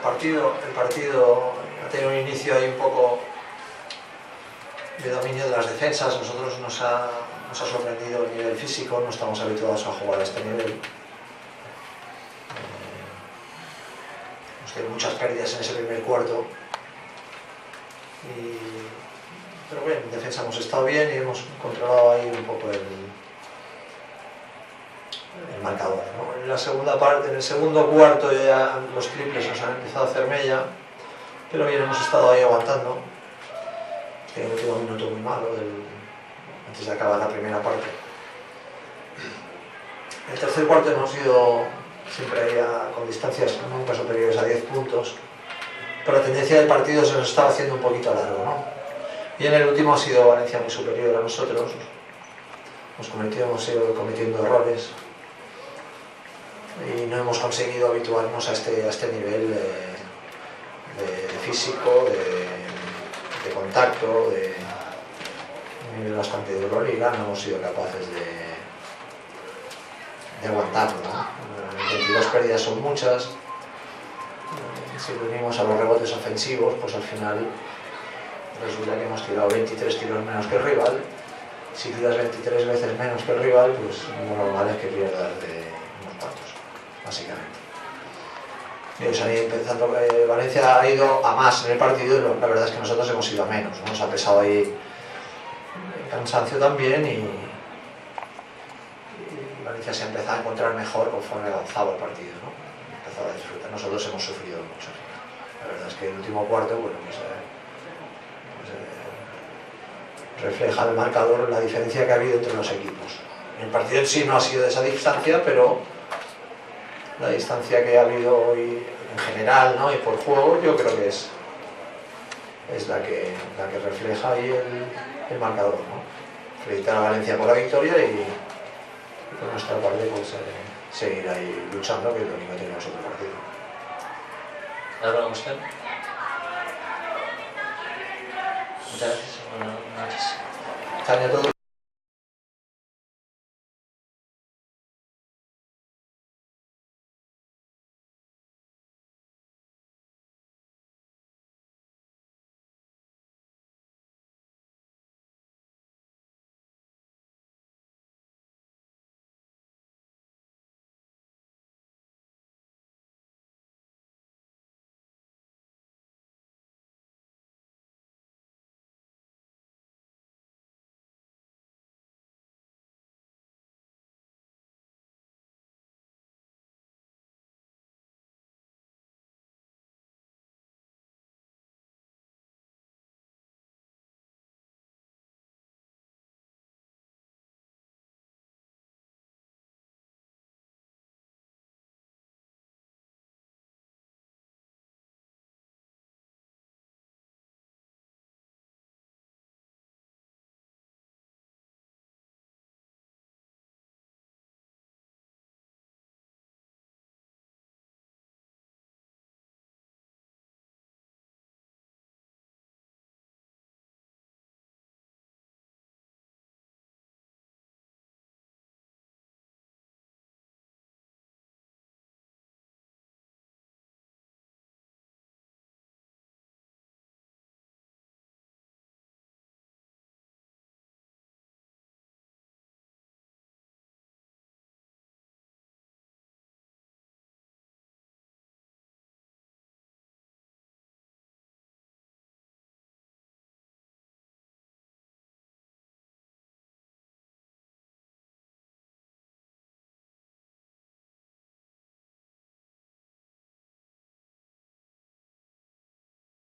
El partido ha tenido un inicio ahí un poco de dominio de las defensas. A nosotros nos ha sorprendido el nivel físico, no estamos habituados a jugar a este nivel. Hemos tenido muchas pérdidas en ese primer cuarto. Pero bueno, en defensa hemos estado bien y hemos controlado ahí un poco el marcador, ¿no? En la segunda parte, en el segundo cuarto, ya los triples nos han empezado a hacer mella, pero bien, hemos estado ahí aguantando. El último minuto muy malo antes de acabar la primera parte. En el tercer cuarto hemos ido siempre ahí con distancias nunca superiores a 10 puntos, pero la tendencia del partido se nos estaba haciendo un poquito largo, ¿no? Y en el último ha sido Valencia muy superior a nosotros. Hemos ido cometiendo errores y no hemos conseguido habituarnos a este nivel de físico, de contacto, de un nivel bastante de Euroliga. No hemos sido capaces de aguantarlo, ¿no? 22 pérdidas son muchas. Si lo unimos a los rebotes ofensivos, pues al final resulta que hemos tirado 23 tiros menos que el rival. Si tiras 23 veces menos que el rival, pues lo normal es que pierdas de unos cuantos, básicamente. Valencia ha ido a más en el partido y la verdad es que nosotros hemos ido a menos, ¿no? Nos ha pesado ahí el cansancio también y Valencia se ha empezado a encontrar mejor conforme avanzaba el partido, ¿no? Empezaba a disfrutar. Nosotros hemos sufrido mucho. La verdad es que el último cuarto, bueno, refleja el marcador la diferencia que ha habido entre los equipos. El partido en sí no ha sido de esa distancia, pero la distancia que ha habido hoy en general, ¿no? Y por juego, yo creo que es la que refleja ahí el marcador, ¿no? Felicitar a Valencia por la victoria y por nuestra parte pues, seguir ahí luchando, que es lo único que tenemos otro partido. ¿Alguna cuestión? Muchas gracias. Buenas noches.